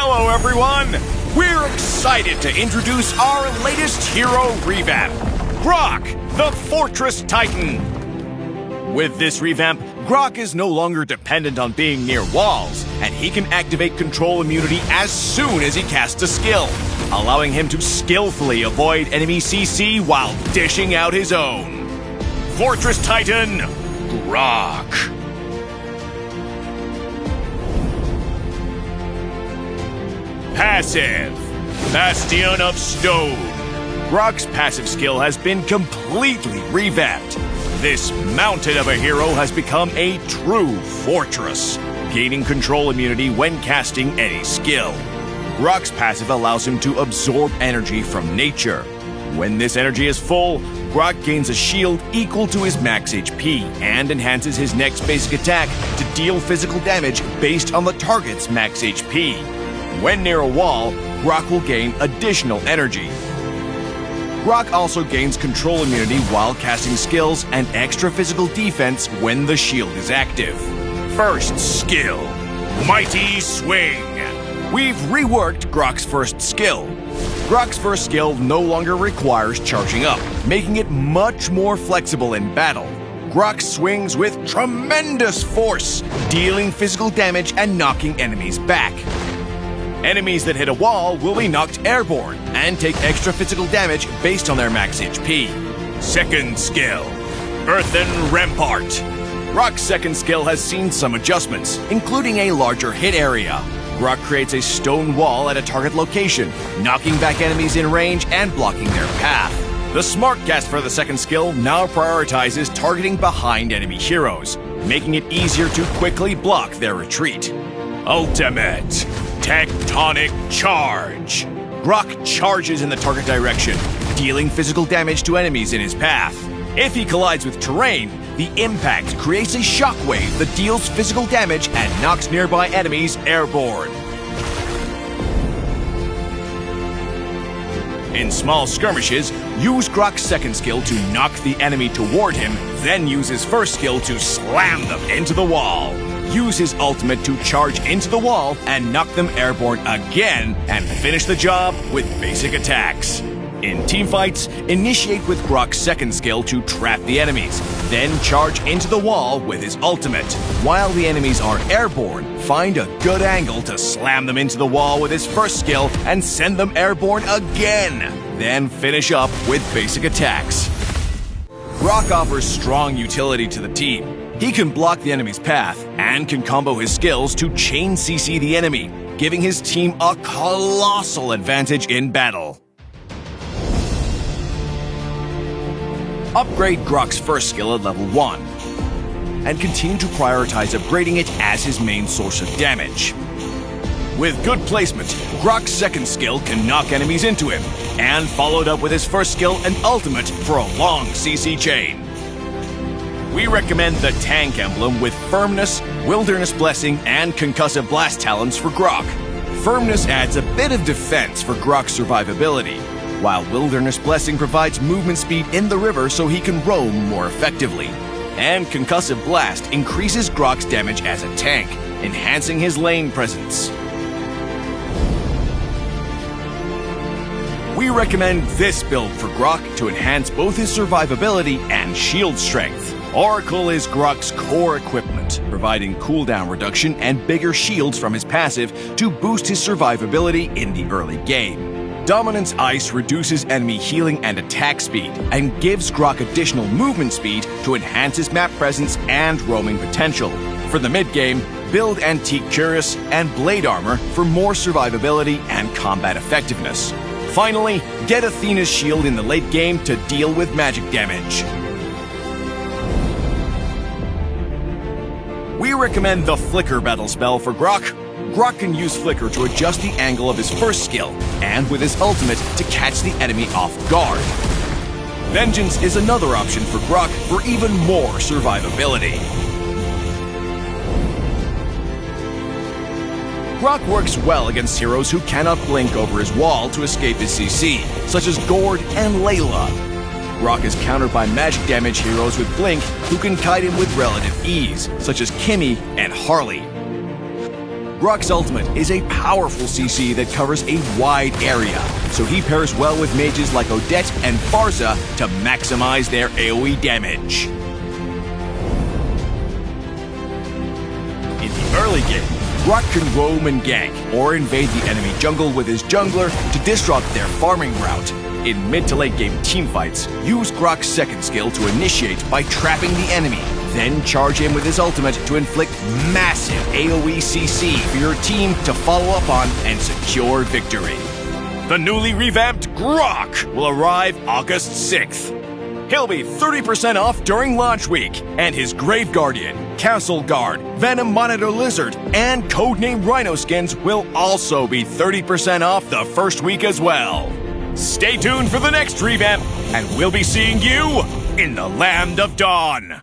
Hello, everyone! We're excited to introduce our latest hero revamp, Grock, the Fortress Titan. With this revamp, Grock is no longer dependent on being near walls, and he can activate control immunity as soon as he casts a skill, allowing him to skillfully avoid enemy CC while dishing out his own. Fortress Titan, Grock. Passive, Bastion of Stone. Grock's passive skill has been completely revamped. This mountain of a hero has become a true fortress, gaining control immunity when casting any skill. Grock's passive allows him to absorb energy from nature. When this energy is full, Grock gains a shield equal to his max HP and enhances his next basic attack to deal physical damage based on the target's max HP. When near a wall, Grock will gain additional energy. Grock also gains control immunity while casting skills and extra physical defense when the shield is active. First skill, Mighty Swing. We've reworked Grock's first skill. Grock's first skill no longer requires charging up, making it much more flexible in battle. Grock swings with tremendous force, dealing physical damage and knocking enemies back. Enemies that hit a wall will be knocked airborne and take extra physical damage based on their max HP. Second skill, Earthen Rampart. Grock's second skill has seen some adjustments, including a larger hit area. Grock creates a stone wall at a target location, knocking back enemies in range and blocking their path. The Smart Cast for the second skill now prioritizes targeting behind enemy heroes, making it easier to quickly block their retreat. Ultimate Tectonic Charge. Grock charges in the target direction, dealing physical damage to enemies in his path. If he collides with terrain, the impact creates a shockwave that deals physical damage and knocks nearby enemies airborne. In small skirmishes, use Grock's second skill to knock the enemy toward him, then use his first skill to slam them into the wall. Use his ultimate to charge into the wall and knock them airborne again, and finish the job with basic attacks. In teamfights, initiate with Grock's second skill to trap the enemies, then charge into the wall with his ultimate. While the enemies are airborne, find a good angle to slam them into the wall with his first skill and send them airborne again, then finish up with basic attacks. Grock offers strong utility to the team. He can block the enemy's path and can combo his skills to chain CC the enemy, giving his team a colossal advantage in battle. Upgrade Grock's first skill at level 1, and continue to prioritize upgrading it as his main source of damage. With good placement, Grock's second skill can knock enemies into him, and followed up with his first skill and ultimate for a long CC chain. We recommend the Tank emblem with Firmness, Wilderness Blessing, and Concussive Blast talents for Grock. Firmness adds a bit of defense for Grock's survivability, while Wilderness Blessing provides movement speed in the river so he can roam more effectively. And Concussive Blast increases Grock's damage as a tank, enhancing his lane presence. We recommend this build for Grock to enhance both his survivability and shield strength. Oracle is Grock's core equipment, providing cooldown reduction and bigger shields from his passive to boost his survivability in the early game. Dominance Ice reduces enemy healing and attack speed, and gives Grock additional movement speed to enhance his map presence and roaming potential. For the mid-game, build Antique Cuirass and Blade Armor for more survivability and combat effectiveness. Finally, get Athena's shield in the late game to deal with magic damage. We recommend the Flicker battle spell for Grock. Grock can use Flicker to adjust the angle of his first skill, and with his ultimate to catch the enemy off guard. Vengeance is another option for Grock for even more survivability. Grock works well against heroes who cannot blink over his wall to escape his CC, such as Gord and Layla. Grock is countered by magic damage heroes with Blink who can kite him with relative ease, such as Kimmy and Harley. Grock's ultimate is a powerful CC that covers a wide area, so he pairs well with mages like Odette and Barza to maximize their AoE damage. In the early game, Grock can roam and gank, or invade the enemy jungle with his jungler to disrupt their farming route. In mid to late game teamfights, use Grock's second skill to initiate by trapping the enemy, then charge in with his ultimate to inflict massive AoE CC for your team to follow up on and secure victory. The newly revamped Grock will arrive August 6th. He'll be 30% off during launch week, and his Grave Guardian, Council Guard, Venom Monitor Lizard, and Codename Rhino skins will also be 30% off the first week as well. Stay tuned for the next revamp, and we'll be seeing you in the Land of Dawn.